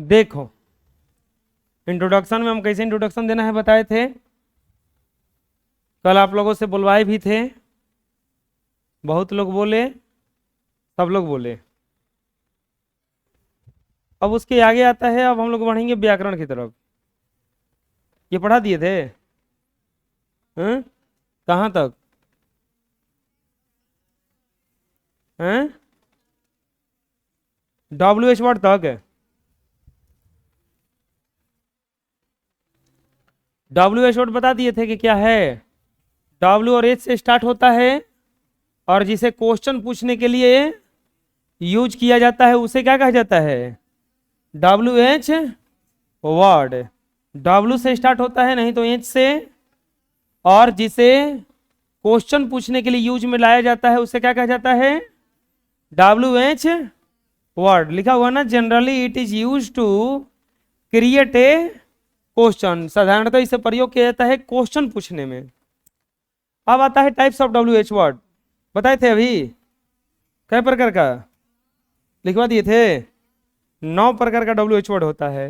देखो इंट्रोडक्शन में हम कैसे इंट्रोडक्शन देना है बताए थे, कल आप लोगों से बुलवाए भी थे, बहुत लोग बोले, सब लोग बोले। अब उसके आगे आता है, अब हम लोग बढ़ेंगे व्याकरण की तरफ। ये पढ़ा दिए थे हैं? कहाँ तक हैं? WH वर्ड तक है। WH वर्ड बता दिए थे कि क्या है। W और H से स्टार्ट होता है और जिसे क्वेश्चन पूछने के लिए यूज किया जाता है उसे क्या कहा जाता है? WH word. W से स्टार्ट होता है, नहीं तो H से, और जिसे क्वेश्चन पूछने के लिए यूज में लाया जाता है उसे क्या कहा जाता है? WH word. लिखा हुआ ना, generally it is use to create a question. साधारणतः इसे प्रयोग किया जाता है क्वेश्चन पूछने में। अब आता है टाइप्स ऑफ WH वर्ड। बताए थे अभी कई प्रकार का, लिखवा दिए थे। 9 प्रकार का WH वर्ड होता है।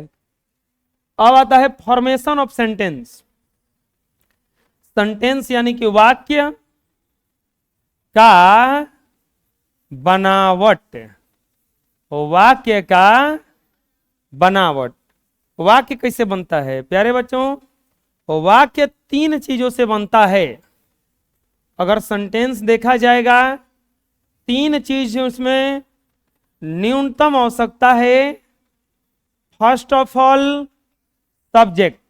अब आता है फॉर्मेशन ऑफ सेंटेंस। सेंटेंस यानी कि वाक्य का बनावट। वाक्य का बनावट। वाक्य कैसे बनता है प्यारे बच्चों? वाक्य 3 चीजों से बनता है। अगर सेंटेंस देखा जाएगा 3 चीज उसमें न्यूनतम आवश्यकता है। First of all subject.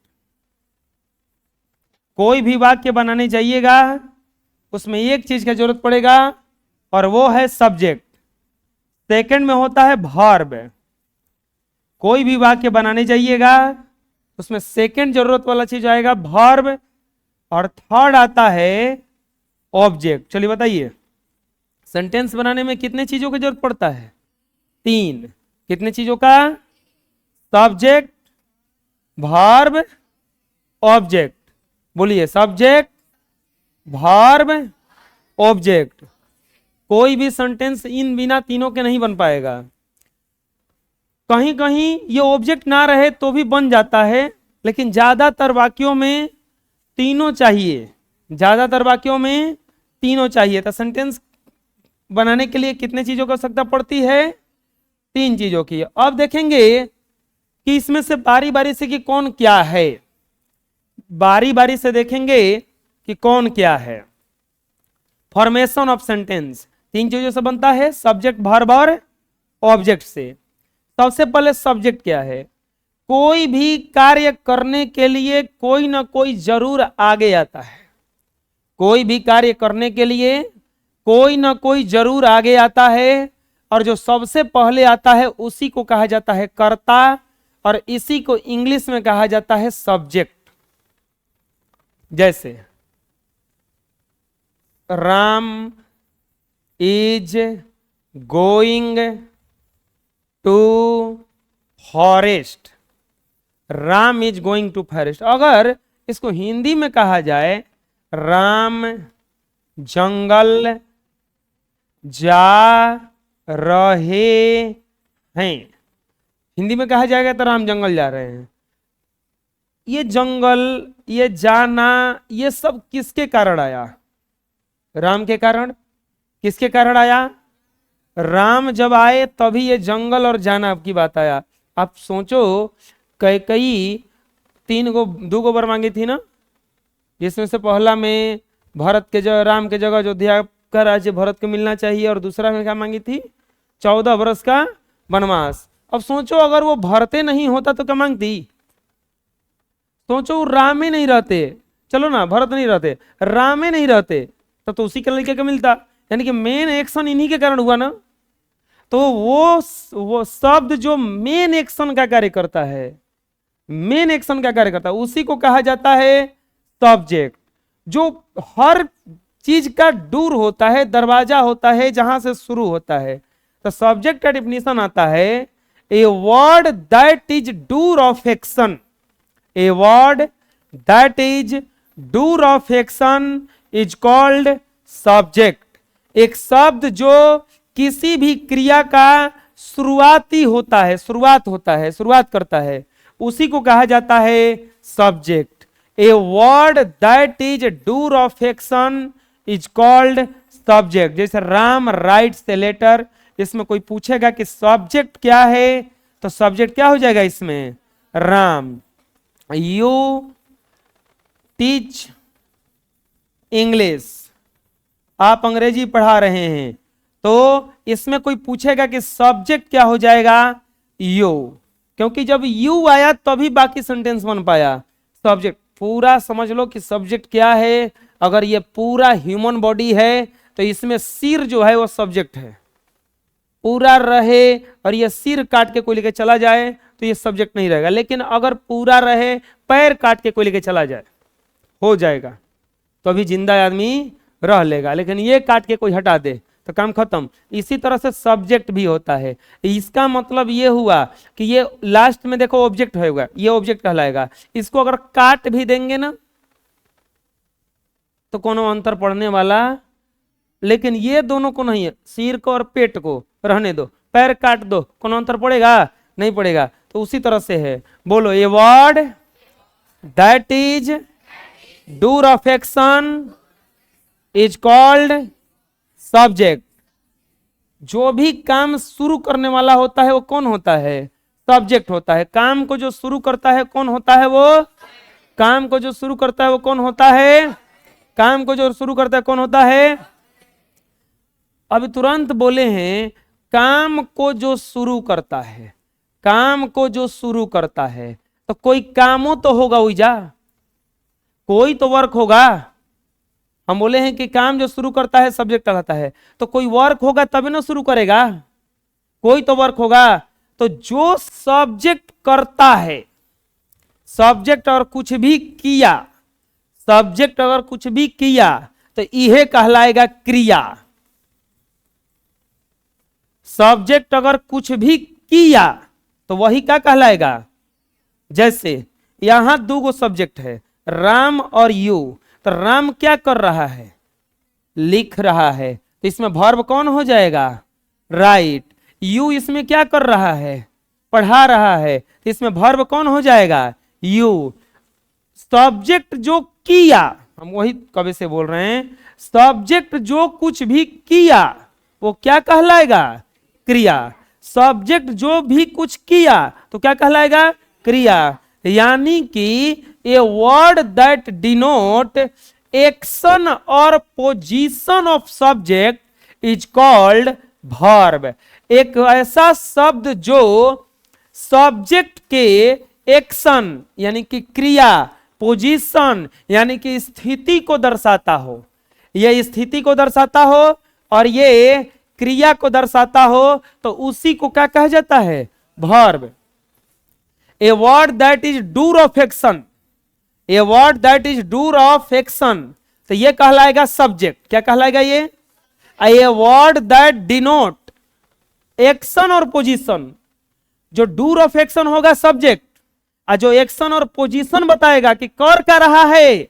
कोई भी वाक्य बनाने जाइएगा उसमें एक चीज की जरूरत पड़ेगा और वो है सब्जेक्ट। सेकंड में होता है वर्ब। कोई भी वाक्य बनाने जाइएगा उसमें सेकंड जरूरत वाला चीज आएगा वर्ब, और थर्ड आता है ऑब्जेक्ट। चलिए बताइए, सेंटेंस बनाने में कितने चीजों की जरूरत पड़ता है? 3। कितने चीजों का? Subject, verb, object. बोलिए, सब्जेक्ट, वर्ब, ऑब्जेक्ट। कोई भी सेंटेंस इन बिना तीनों के नहीं बन पाएगा। कहीं कहीं ये ऑब्जेक्ट ना रहे तो भी बन जाता है, लेकिन ज्यादातर वाक्यों में तीनों चाहिए। ज्यादातर वाक्यों में तीनों चाहिए। तो सेंटेंस बनाने के लिए कितने चीजों की आवश्यकता पड़ती है? 3 चीजों की। अब देखेंगे कि इसमें से बारी बारी से कि कौन क्या है। बारी बारी से देखेंगे कि कौन क्या है। फॉर्मेशन ऑफ सेंटेंस 3 चीजों से बनता है, सब्जेक्ट, वर्ब और ऑब्जेक्ट से। सबसे पहले सब्जेक्ट क्या है? कोई भी कार्य करने के लिए कोई ना कोई जरूर आगे आता है। कोई भी कार्य करने के लिए कोई ना कोई जरूर आगे आता है, और जो सबसे पहले आता है उसी को कहा जाता है कर्ता, और इसी को इंग्लिश में कहा जाता है सब्जेक्ट। जैसे Ram is going to forest. Ram is going to forest. अगर इसको हिंदी में कहा जाए, राम जंगल जा रहे हैं। हिंदी में कहा जाएगा तो राम जंगल जा रहे हैं। ये जंगल, ये जाना, ये सब किसके कारण आया? राम के कारण। किसके कारण आया? राम जब आए तभी ये जंगल और जाना की बात आया। आप सोचो, कैकेयी 2 गो वर मांगी थी ना, जिसमें से पहला में भरत के जगह, राम के जगह अयोध्या का राज्य भरत को मिलना चाहिए, और दूसरा में क्या मांगी थी? 14 वर्ष का वनवास। अब सोचो, अगर वो भरते नहीं होता तो क्या मांगती? सोचो, रामे नहीं रहते, चलो ना भरत नहीं रहते, रामे नहीं रहते, तब तो उसी के लड़के का मिलता। यानी कि मेन एक्शन इन्हीं के कारण हुआ ना। तो वो शब्द जो मेन एक्शन का कार्य करता है, मेन एक्शन का कार्य करता है, उसी को कहा जाता है सब्जेक्ट। जो हर चीज का डूर होता है, दरवाजा होता है जहां से शुरू होता है। तो सब्जेक्ट का डिफिनेशन आता है, ए word that is door of action. A word that is door of action is called subject. एक शब्द जो किसी भी क्रिया का शुरुआती होता है, शुरुआत होता है, शुरुआत करता है, उसी को कहा जाता है subject. A word that is door of action is called subject. जैसे राम राइट्स ए लेटर, इसमें कोई पूछेगा कि सब्जेक्ट क्या है, तो सब्जेक्ट क्या हो जाएगा इसमें, राम। यू टीच इंग्लिश, आप अंग्रेजी पढ़ा रहे हैं, तो इसमें कोई पूछेगा कि सब्जेक्ट क्या हो जाएगा, यू, क्योंकि जब यू आया तभी बाकी सेंटेंस बन पाया। सब्जेक्ट पूरा समझ लो कि सब्जेक्ट क्या है। अगर ये पूरा ह्यूमन बॉडी है तो इसमें सिर जो है वो सब्जेक्ट है, पूरा रहे और ये सिर काट के कोई लेके चला जाए तो ये सब्जेक्ट नहीं रहेगा। लेकिन अगर पूरा रहे, पैर काट के कोई लेके चला जाए, हो जाएगा, तो अभी जिंदा आदमी रह लेगा। लेकिन ये काट के कोई हटा दे तो काम खत्म। इसी तरह से सब्जेक्ट भी होता है। इसका मतलब ये हुआ कि ये लास्ट में देखो ऑब्जेक्ट होगा, ये ऑब्जेक्ट कहलाएगा। इसको अगर काट भी देंगे ना तो कोनो अंतर पड़ने वाला, लेकिन ये दोनों को नहीं है, सिर को और पेट को रहने दो, पैर काट दो, कोनो अंतर पड़ेगा, नहीं पड़ेगा। तो उसी तरह से है। बोलो, a word that is door of action is called subject. जो भी काम शुरू करने वाला होता है वो कौन होता है, सब्जेक्ट होता है। काम को जो शुरू करता है कौन होता है, वो काम को जो शुरू करता है वो कौन होता है, काम को जो शुरू करता है कौन होता है। अभी तुरंत बोले हैं काम को जो शुरू करता है, काम को जो शुरू करता है, तो कोई कामों तो होगा उइजा, कोई तो वर्क होगा। हम बोले हैं कि काम जो शुरू करता है सब्जेक्ट कहलाता है, तो कोई वर्क होगा तभी ना शुरू करेगा, कोई तो वर्क होगा। तो जो सब्जेक्ट करता है, सब्जेक्ट और कुछ भी किया, सब्जेक्ट अगर कुछ भी किया तो यह कहलाएगा क्रिया। सब्जेक्ट अगर कुछ भी किया तो वही क्या कहलाएगा। जैसे यहां दो गो सब्जेक्ट है, राम और यू, तो राम क्या कर रहा है, लिख रहा है, तो इसमें वर्ब कौन हो जाएगा, राइट। यू इसमें क्या कर रहा है, पढ़ा रहा है, तो इसमें वर्ब कौन हो जाएगा, यू। सब्जेक्ट जो किया, हम वही कभी से बोल रहे हैं, सब्जेक्ट जो कुछ भी किया वो क्या कहलाएगा, क्रिया। सब्जेक्ट जो भी कुछ किया तो क्या कहलाएगा, क्रिया। यानी कि a word that denote action और position of subject is called verb. एक ऐसा शब्द जो सब्जेक्ट के एक्शन यानी कि क्रिया, पोजीशन यानी कि स्थिति को दर्शाता हो, ये स्थिति को दर्शाता हो और ये क्रिया को दर्शाता हो, तो उसी को क्या कहा जाता है, verb. A word that is door of action, A word that is door of action, तो ये कहलाएगा सब्जेक्ट। क्या कहलाएगा ये, ए वर्ड दैट डिनोट एक्शन और पोजीशन। जो डूर ऑफ एक्शन होगा सब्जेक्ट, और जो एक्शन और पोजीशन बताएगा कि कर क्या रहा है,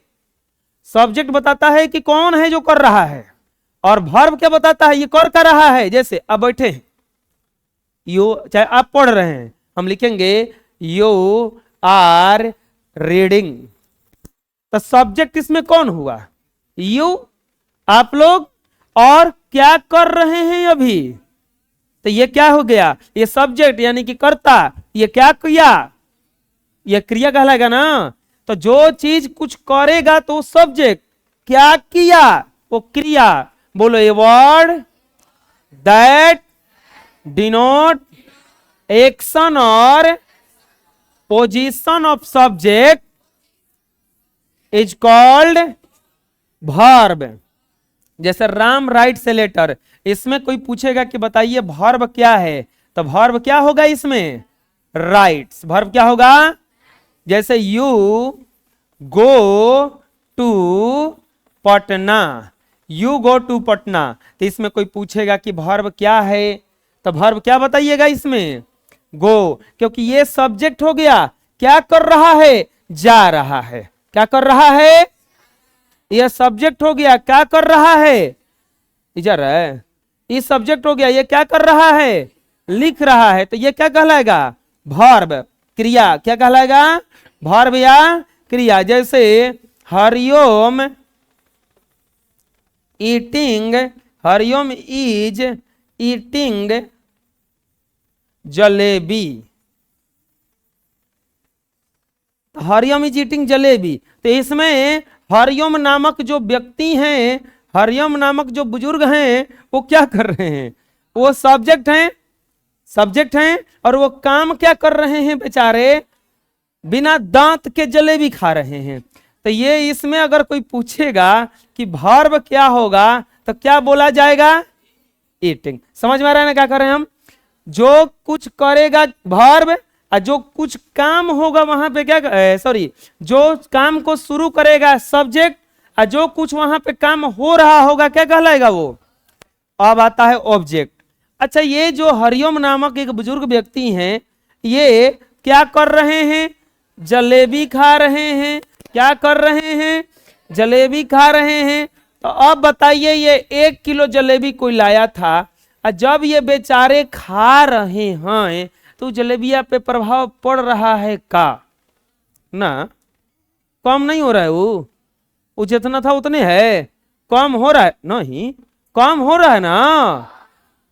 सब्जेक्ट बताता है कि कौन है जो कर रहा है, और वर्ब क्या बताता है, ये कर क्या रहा है। जैसे अब बैठे हैं, यू, चाहे आप पढ़ रहे हैं, हम लिखेंगे यू आर रीडिंग, तो सब्जेक्ट इसमें कौन हुआ, यू, आप लोग, और क्या कर रहे हैं अभी, तो ये क्या हो गया, ये सब्जेक्ट यानी कि कर्ता। ये क्या किया, ये क्रिया कहलाएगा ना। तो जो चीज कुछ करेगा तो सब्जेक्ट, क्या किया वो क्रिया। बोलो, a word that denote action और position of subject is called verb. जैसे राम राइट्स ए लेटर, इसमें कोई पूछेगा कि बताइए वर्ब क्या है, तो वर्ब क्या होगा इसमें, राइट्स। वर्ब क्या होगा, जैसे you go to Patna, you go to Patna, तो इसमें कोई पूछेगा कि वर्ब क्या है, तो वर्ब क्या बताइएगा इसमें, गो, क्योंकि ये सब्जेक्ट हो गया, क्या कर रहा है, जा रहा है। क्या कर रहा है, ये सब्जेक्ट हो गया, क्या कर रहा है, इधर है, ये सब्जेक्ट हो गया, ये क्या कर रहा है, लिख रहा है, तो ये क्या कहलाएगा? वर्ब, क्रिया। क्या कहलाएगा? वर्ब या क्रिया। जैसे Hariom eating, Hariom is eating jalebi, Hariom is eating jalebi. तो इसमें हरिओम नामक जो व्यक्ति हैं, हरिओम नामक जो बुजुर्ग हैं, वो क्या कर रहे हैं? वो सब्जेक्ट हैं, सब्जेक्ट हैं, और वो काम क्या कर रहे हैं बेचारे? बिना दांत के जलेबी खा रहे हैं। तो ये इसमें अगर कोई पूछेगा कि वर्ब क्या होगा, तो क्या बोला जाएगा? ईटिंग। समझ में आ रहा है ना क्या कर रहे हैं हम? जो कुछ करेगा वर्ब, और जो कुछ काम होगा वहां पे क्या, सॉरी, जो काम को शुरू करेगा सब्जेक्ट, और जो कुछ वहां पे काम हो रहा होगा क्या कहलाएगा? वो अब आता है ऑब्जेक्ट। अच्छा, ये जो हरिओम नामक एक बुजुर्ग व्यक्ति हैं, ये क्या कर रहे हैं? जलेबी खा रहे हैं। क्या कर रहे हैं? जलेबी खा रहे हैं। तो अब बताइए, ये 1 किलो जलेबी कोई लाया था, और जब ये बेचारे खा रहे हैं तो जलेबिया पे प्रभाव पड़ रहा है का? ना, कम नहीं हो रहा है। वो जितना था उतने है, कम हो रहा है नहीं, कम हो रहा है ना।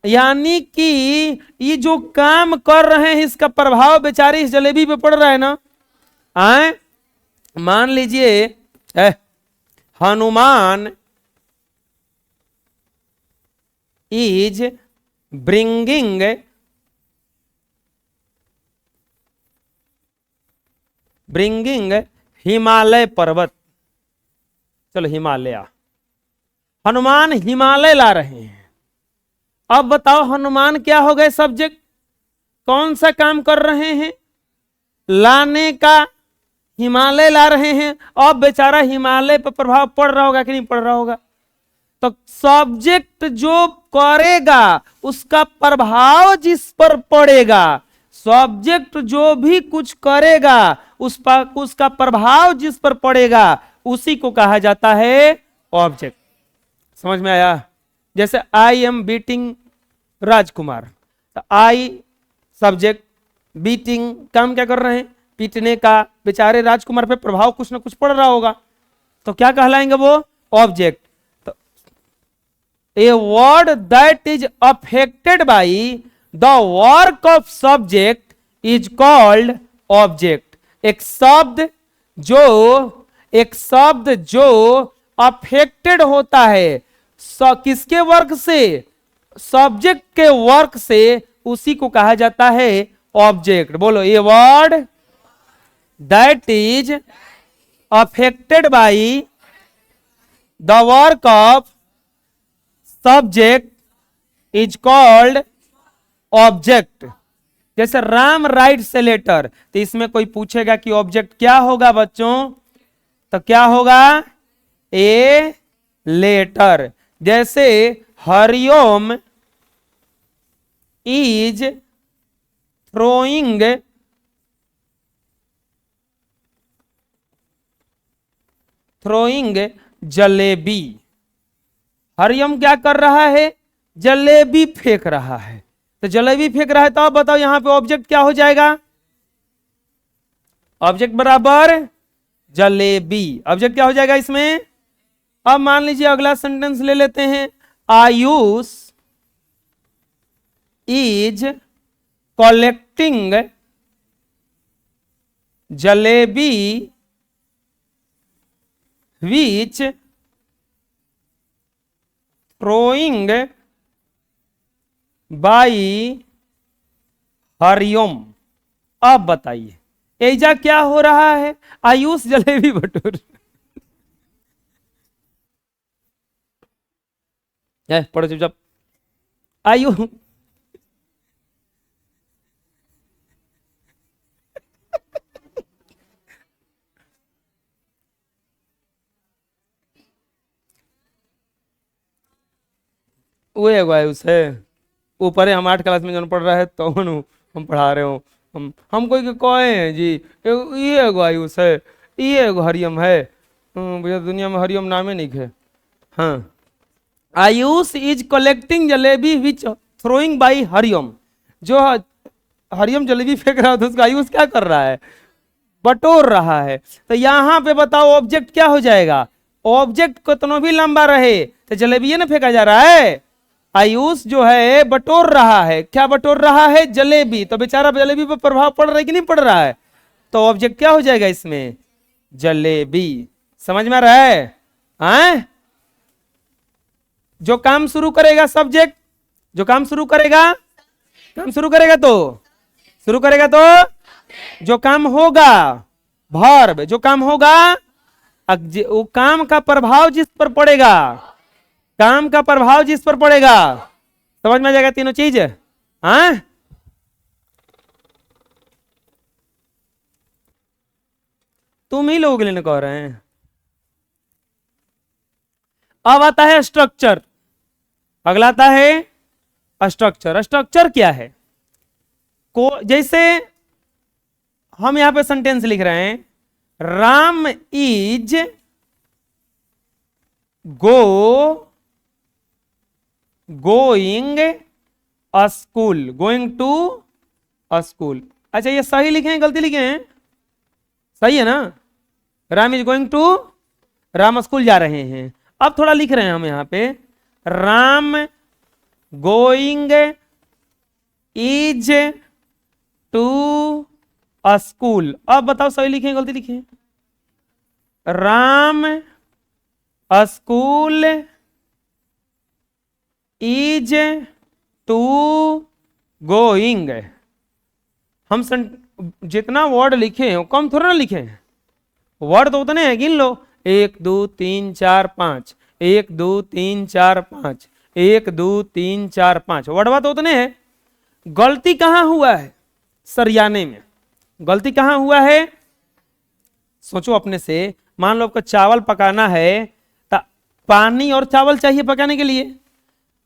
यानी कि ये जो काम कर रहे हैं इसका प्रभाव बेचारे इस जलेबी पे पड़ रहा है ना। आए, मान लीजिए हनुमान इज ब्रिंगिंग हिमालय पर्वत, चलो हिमालय, हनुमान हिमालय ला रहे हैं। अब बताओ हनुमान क्या हो गए? सब्जेक्ट। कौन सा काम कर रहे हैं? लाने का। हिमालय ला रहे हैं। अब बेचारा हिमालय पर प्रभाव पड़ रहा होगा कि नहीं पड़ रहा होगा? तो सब्जेक्ट जो करेगा उसका प्रभाव जिस पर पड़ेगा, सब्जेक्ट जो भी कुछ करेगा उसका प्रभाव जिस पर पड़ेगा, उसी को कहा जाता है ऑब्जेक्ट। समझ में आया? जैसे आई एम बीटिंग राजकुमार, तो आई सब्जेक्ट, बीटिंग काम क्या कर रहे हैं? पीटने का। बेचारे राजकुमार पे प्रभाव कुछ ना कुछ पड़ रहा होगा, तो क्या कहलाएंगे वो? ऑब्जेक्ट। तो ए word that is affected by the work of subject is called object. एक शब्द जो अफेक्टेड होता है किसके वर्क से? सब्जेक्ट के वर्क से, उसी को कहा जाता है ऑब्जेक्ट। बोलो, a word that is affected by the work of subject is called object. जैसे राम राइट्स ए लेटर, तो इसमें कोई पूछेगा कि ऑब्जेक्ट क्या होगा बच्चों? तो क्या होगा? A letter. जैसे हरिओम इज थ्रोइंग जलेबी। हरिओम क्या कर रहा है? जलेबी फेंक रहा है। तो जलेबी फेंक रहा है, तो अब बताओ यहां पे ऑब्जेक्ट क्या हो जाएगा? ऑब्जेक्ट बराबर जलेबी। ऑब्जेक्ट क्या हो जाएगा इसमें? अब मान लीजिए अगला सेंटेंस ले लेते हैं। Ayush is collecting jalebi which throwing by Hariom. अब बताइए ऐजा क्या हो रहा है? आयुष जलेबी बटोर पढ़ो चुपचाप। आयु वो एगो आयुष है ऊपर है। हम 8 क्लास में जन पढ़ रहा है तो हम पढ़ा रहे हो। हम कोई के कहे हैं जी ये एगो आयुष है, ये एगो हरिओम है। भैया दुनिया में हरिओम नामे नहीं है। हाँ, Ayush is collecting jalebi which throwing by Hariom. जो हरियम जलेबी फेंक रहा है तो उसका आयुष क्या कर रहा है, बटोर रहा है। तो यहां पे बताओ ऑब्जेक्ट क्या हो जाएगा, ऑब्जेक्ट कितना भी लंबा रहे तो जलेबी ना फेंका जा रहा है, आयुष जो है बटोर रहा है। क्या बटोर रहा है, जलेबी। तो बेचारा जलेबी पर प्रभाव पड़ रहा है कि नहीं पड़ रहा है, तो ऑब्जेक्ट क्या हो जाएगा इसमें, जलेबी। समझ में आ रहा है? हैं? जो काम शुरू करेगा सब्जेक्ट, जो काम शुरू करेगा, काम शुरू करेगा तो जो काम होगा वर्ब, जो काम होगा वो काम का प्रभाव जिस पर पड़ेगा, काम का प्रभाव जिस पर पड़ेगा। समझ में आ जाएगा तीनों चीज। हाँ, तुम ही लोग लेने कह रहे हैं। अब आता है स्ट्रक्चर, अगला आता है स्ट्रक्चर। स्ट्रक्चर क्या है, को जैसे हम यहां पे सेंटेंस लिख रहे हैं, Ram is going a school, going to a school. अच्छा ये सही लिखे हैं गलती लिखे हैं, सही है ना, Ram is going to, Ram school जा रहे हैं। अब थोड़ा लिख रहे हैं हम यहां पे, Ram going is to a school. अब बताओ सही लिखे हैं गलती लिखे हैं, Ram a school is to going. हम जितना वर्ड लिखे हैं कम थोड़ा ना लिखे हैं, वर्ड तो उतने हैं, गिन लो, 1 2 3 4 5, 1 2 3 4 5, 1 2 3 4 5, वर्डवा तो उतने हैं। गलती कहां हुआ है, सरियाने में। गलती कहां हुआ है, सोचो अपने से। मान लो आपको चावल पकाना है तो पानी और चावल चाहिए पकाने के लिए,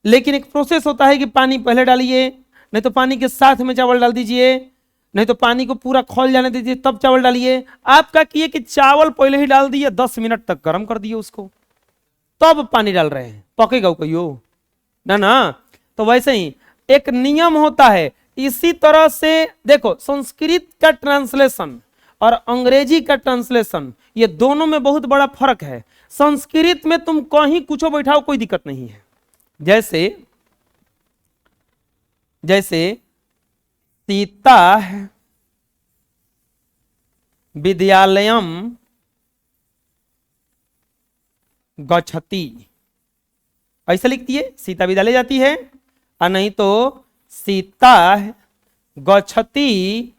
लेकिन एक प्रोसेस होता है कि पानी पहले डालिए, नहीं तो पानी के साथ में चावल डाल दीजिए, नहीं तो पानी को पूरा खौल जाने दीजिए तब चावल डालिए। आप क्या किए कि चावल पहले ही डाल दिए, 10 मिनट तक गर्म कर दिए उसको, तब पानी डाल रहे हैं, पकेगा वो कहियो ना ना। तो वैसे ही एक नियम होता है। इसी तरह से देखो, संस्कृत का ट्रांसलेशन और अंग्रेजी का ट्रांसलेशन, ये दोनों में बहुत बड़ा फर्क है। संस्कृत में तुम कहीं कुछ बैठाओ कोई दिक्कत नहीं है, जैसे जैसे सीता विद्यालयम गच्छति, ऐसा लिखती है, सीता विद्यालय जाती है, और नहीं तो सीता गच्छति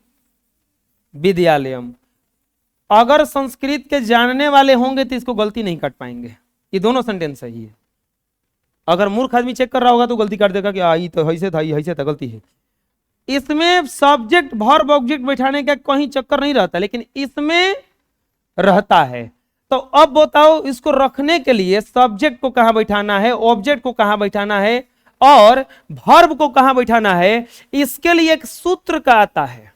विद्यालयम। अगर संस्कृत के जानने वाले होंगे तो इसको गलती नहीं काट पाएंगे, ये दोनों सेंटेंस सही है। अगर मूर्ख आदमी चेक कर रहा होगा तो गलती काट देगा कि आई तो ऐसे था, ऐसे था, गलती है। इसमें सब्जेक्ट वर्ब ऑब्जेक्ट बैठाने का कहीं चक्कर नहीं रहता, लेकिन इसमें रहता है। तो अब बताओ इसको रखने के लिए सब्जेक्ट को कहां बैठाना है, ऑब्जेक्ट को कहां बैठाना है और वर्ब को कहां बैठाना है, इसके लिए एक सूत्र का आता है,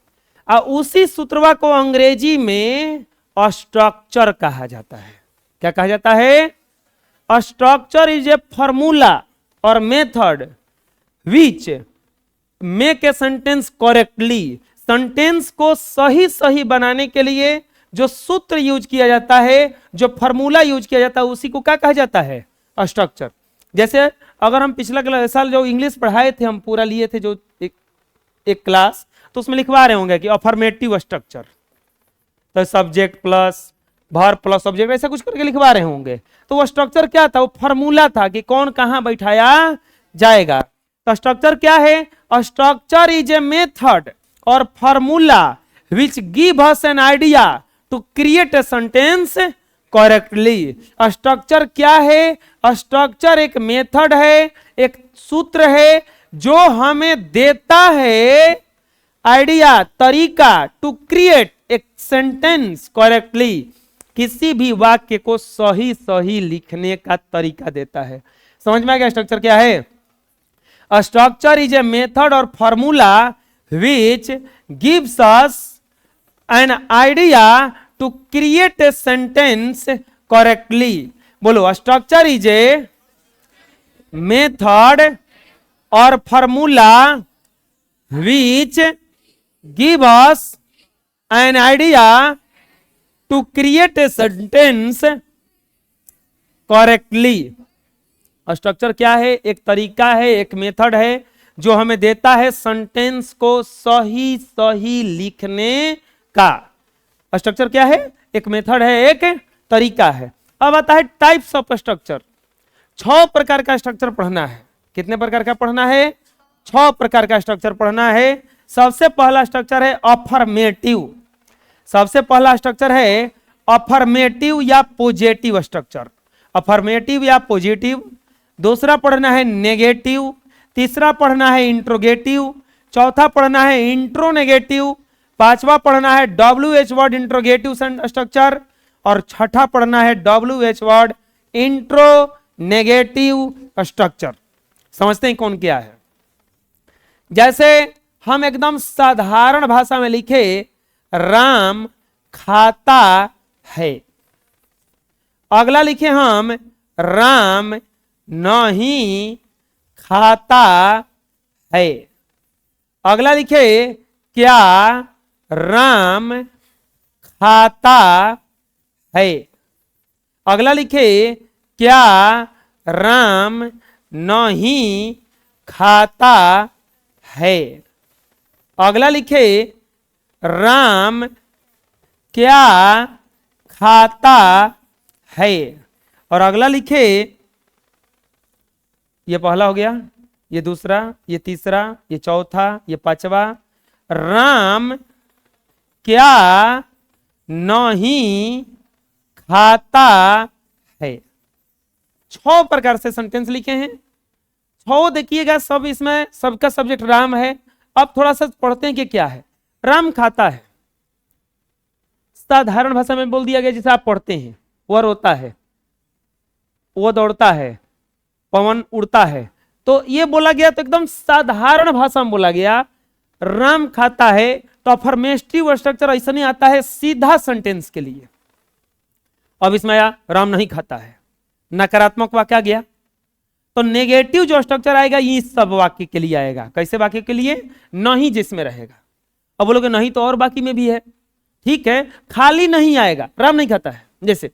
और उसी सूत्रवा को अंग्रेजी में स्ट्रक्चर कहा जाता है। क्या कहा जाता है, स्ट्रक्चर इज ए फॉर्मूला और method which make a sentence correctly. Sentence को सही सही बनाने के लिए जो सूत्र यूज किया जाता है, जो फॉर्मूला यूज किया जाता है, उसी को क्या कहा जाता है, स्ट्रक्चर। जैसे अगर हम पिछला साल जो इंग्लिश पढ़ाए थे, हम पूरा लिए थे जो एक क्लास, तो उसमें लिखवा रहे होंगे कि अफर्मेटिव स्ट्रक्चर, तो subject plus verb plus subject, ऐसा कुछ करके लिखवा रहे होंगे। तो वो स्ट्रक्चर क्या था, वो फॉर्मूला था कि कौन कहां बैठाया जाएगा। तो स्ट्रक्चर क्या है, structure is a method or formula which give us an idea to create a sentence correctly. Structure क्या है, स्ट्रक्चर एक मेथड है, एक सूत्र है जो हमें देता है आइडिया, तरीका टू क्रिएट एक सेंटेंस करेक्टली, किसी भी वाक्य को सही सही लिखने का तरीका देता है। समझ में आ गया स्ट्रक्चर क्या है। Structure is a method or formula which gives us an idea to create a sentence correctly. बोलो, structure is a method or formula which give us an idea to create a sentence correctly। Structure क्या है? एक तरीका है, एक method है जो हमें देता है सेंटेंस को सही सही लिखने का। स्ट्रक्चर क्या है? एक मेथड है, एक तरीका है। अब आता है टाइप्स ऑफ स्ट्रक्चर। 6 प्रकार का स्ट्रक्चर पढ़ना है। कितने प्रकार का पढ़ना है? 6 प्रकार का स्ट्रक्चर पढ़ना है। सबसे पहला स्ट्रक्चर है अफर्मेटिव। सबसे पहला स्ट्रक्चर है अफर्मेटिव या पॉजिटिव स्ट्रक्चर। अफर्मेटिव या पॉजिटिव। दूसरा पढ़ना है नेगेटिव। तीसरा पढ़ना है इंट्रोगेटिव। चौथा पढ़ना है इंट्रोनेगेटिव। पांचवा पढ़ना है WH वर्ड इंट्रोगेटिव स्ट्रक्चर। और छठा पढ़ना है WH वर्ड इंट्रोनेगेटिव स्ट्रक्चर। समझते हैं कौन क्या है? जैसे हम एकदम साधारण भाषा में लिखे राम खाता है। अगला लिखे हम राम नहीं खाता है। अगला लिखे क्या राम खाता है। अगला लिखे क्या राम नहीं खाता है। अगला लिखे राम क्या खाता है। और अगला लिखे, ये पहला हो गया, ये दूसरा, ये तीसरा, ये चौथा, ये पांचवा। राम क्या नहीं खाता है। 6 प्रकार से सेंटेंस लिखे हैं। 6 देखिएगा, सब इसमें सबका सब्जेक्ट राम है। अब थोड़ा सा पढ़ते हैं कि क्या है। राम खाता है, साधारण भाषा में बोल दिया गया जैसे आप पढ़ते हैं। वह रोता है, वो दौड़ता है, पवन उड़ता है। तो ये बोला गया, तो एकदम साधारण भाषा में बोला गया राम खाता है। तो अफर्मेटिव स्ट्रक्चर ऐसा नहीं आता है सीधा सेंटेंस के लिए। अब इसमें आया राम नहीं खाता है, नकारात्मक वाक्य आ गया। तो नेगेटिव जो स्ट्रक्चर आएगा ये सब वाक्य के लिए आएगा। कैसे वाक्य के लिए? नहीं जिसमें रहेगा। अब बोलोगे नहीं तो और बाकी में भी है, ठीक है, खाली नहीं आएगा, राम नहीं खाता है। जैसे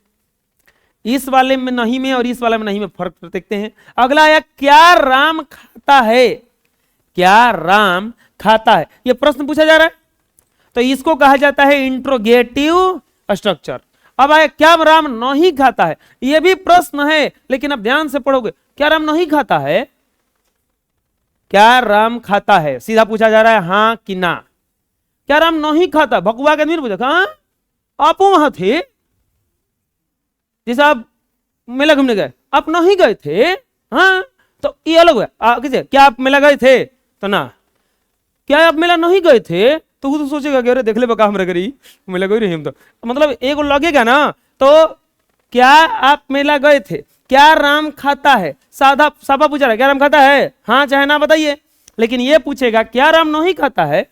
इस वाले में नहीं में और इस वाले में नहीं में फर्क देखते हैं। अगला आया क्या राम खाता है। क्या राम खाता है, यह प्रश्न पूछा जा रहा है, तो इसको कहा जाता है इंट्रोगेटिव स्ट्रक्चर। अब आया क्या राम नहीं खाता है, यह भी प्रश्न है, लेकिन अब ध्यान से पढ़ोगे। क्या राम नहीं खाता है? क्या राम खाता है, सीधा पूछा जा रहा है हाँ कि ना। क्या राम नहीं खाता, भगवा के आदमी पूछा हाँ आप वहां थे, जैसे आप मेला घूमने गए, आप नहीं गए थे, हाँ तो ये अलग है। क्या आप मेला गए थे? तो ना। क्या आप मेला नहीं गए थे? तो वो तो सोचेगा कि अरे देख ले बका हमरा करी मेला गए रही हम। तो मतलब एक लगेगा ना। तो क्या आप मेला गए थे, क्या राम खाता है, साधा साफा पूछा रहा है क्या राम खाता है, हाँ चाहे ना बताइए। लेकिन ये पूछेगा क्या राम नहीं खाता है,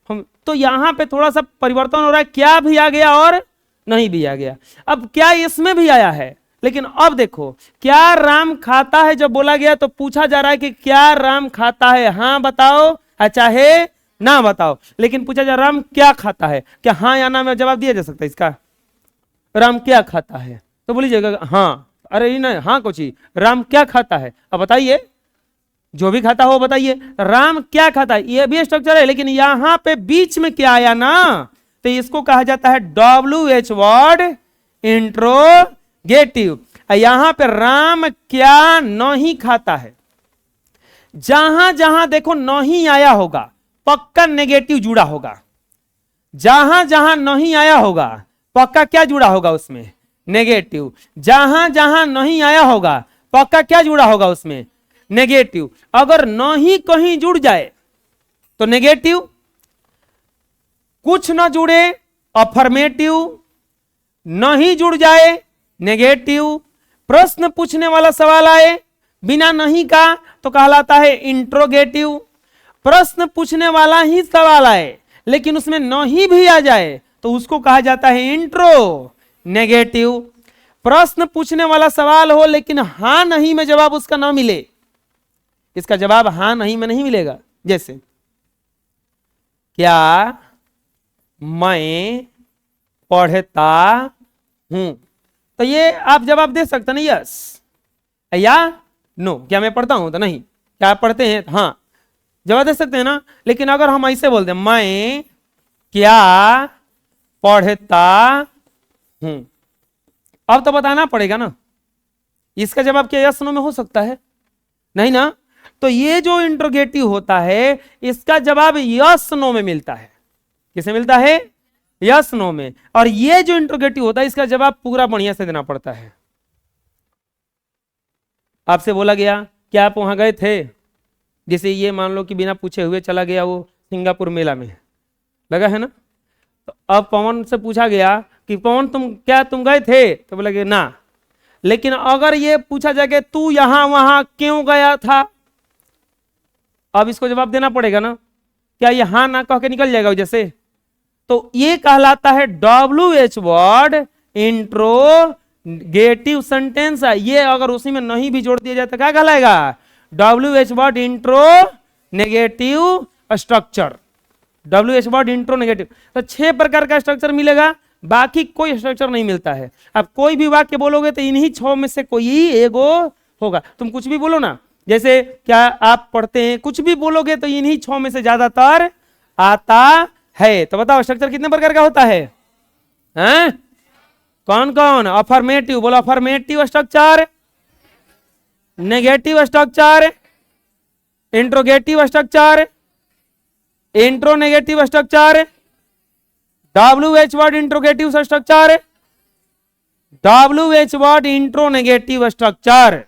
हम तो यहां पे थोड़ा सा परिवर्तन हो रहा है। क्या भी आ गया और नहीं भी आ गया। अब क्या इसमें भी आया है, लेकिन अब देखो क्या राम खाता है जब बोला गया तो पूछा जा रहा है कि क्या राम खाता है, हाँ बताओ चाहे ना बताओ। लेकिन पूछा जा राम क्या खाता है, क्या हाँ या ना में जवाब दिया जा सकता है इसका? राम क्या खाता है तो बोलीजिएगा हाँ, अरे नहीं हाँ कुछ ही, राम क्या खाता है, अब बताइए, जो भी खाता हो बताइए। राम क्या खाता है, ये भी स्ट्रक्चर है, लेकिन यहां पे बीच में क्या आया ना, तो इसको कहा जाता है WH वर्ड इंट्रोगेटिव। यहां पे राम क्या नहीं खाता है, जहां जहां देखो नहीं आया होगा पक्का नेगेटिव जुड़ा होगा। जहां जहां नहीं आया होगा पक्का क्या जुड़ा होगा उसमें, नेगेटिव। जहां जहां नहीं आया होगा पक्का क्या जुड़ा होगा उसमें, नेगेटिव। अगर नहीं कहीं जुड़ जाए तो नेगेटिव, कुछ ना जुड़े अफर्मेटिव, नहीं जुड़ जाए नेगेटिव, प्रश्न पूछने वाला सवाल आए बिना नहीं का तो कहलाता है इंट्रोगेटिव, प्रश्न पूछने वाला ही सवाल आए लेकिन उसमें नहीं भी आ जाए तो उसको कहा जाता है इंट्रो नेगेटिव। प्रश्न पूछने वाला सवाल हो लेकिन हां नहीं में जवाब उसका ना मिले, इसका जवाब हां नहीं में नहीं मिलेगा। जैसे क्या मैं पढ़ता हूं? तो ये आप जवाब दे सकते ना, यस या नो। क्या मैं पढ़ता हूं? तो नहीं। क्या आप पढ़ते हैं? हाँ, जवाब दे सकते हैं ना। लेकिन अगर हम ऐसे बोल दें मैं क्या पढ़ता हूं, अब तो बताना पड़ेगा ना। इसका जवाब क्या यस नो में हो सकता है? नहीं ना। तो ये जो इंट्रोगेटिव होता है इसका जवाब यस नो में मिलता है। किसे मिलता है? यस नो में। और ये जो इंट्रोगेटिव होता है इसका जवाब पूरा बढ़िया से देना पड़ता है। आपसे बोला गया क्या आप वहां गए थे, जैसे ये मान लो कि बिना पूछे हुए चला गया वो सिंगापुर मेला में, लगा है ना। तो अब पवन से पूछा गया कि पवन तुम गए थे, तो बोला ना। लेकिन अगर ये पूछा जाए कि तू यहां वहां क्यों गया था, अब इसको जवाब देना पड़ेगा ना। क्या ये हाँ ना कह के निकल जाएगा जैसे? तो ये कहलाता है WH वर्ड इंट्रोगेटिव सेंटेंस। ये अगर उसी में नहीं भी जोड़ दिया जाए तो क्या कहलाएगा? WH word intro negative structure. WH word intro negative. तो 6 प्रकार का स्ट्रक्चर मिलेगा, बाकी कोई स्ट्रक्चर नहीं मिलता है। अब कोई भी वाक्य बोलोगे तो इन्हीं 6 में से कोई एगो होगा। तुम कुछ भी बोलो ना, जैसे क्या आप पढ़ते हैं, कुछ भी बोलोगे तो इन्हीं 6 में से ज्यादातर आता है। तो बताओ स्ट्रक्चर कितने प्रकार का होता है? हैं? कौन कौन? अफर्मेटिव बोलो, affirmative structure, negative structure, interrogative structure, intro negative structure, WH word interrogative structure, WH word intro negative structure.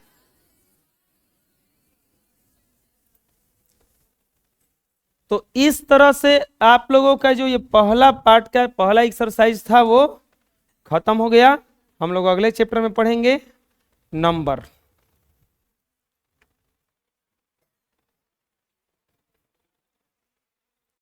तो इस तरह से आप लोगों का जो ये पहला पार्ट का पहला एक्सरसाइज था वो खत्म हो गया। हम लोग अगले चैप्टर में पढ़ेंगे नंबर।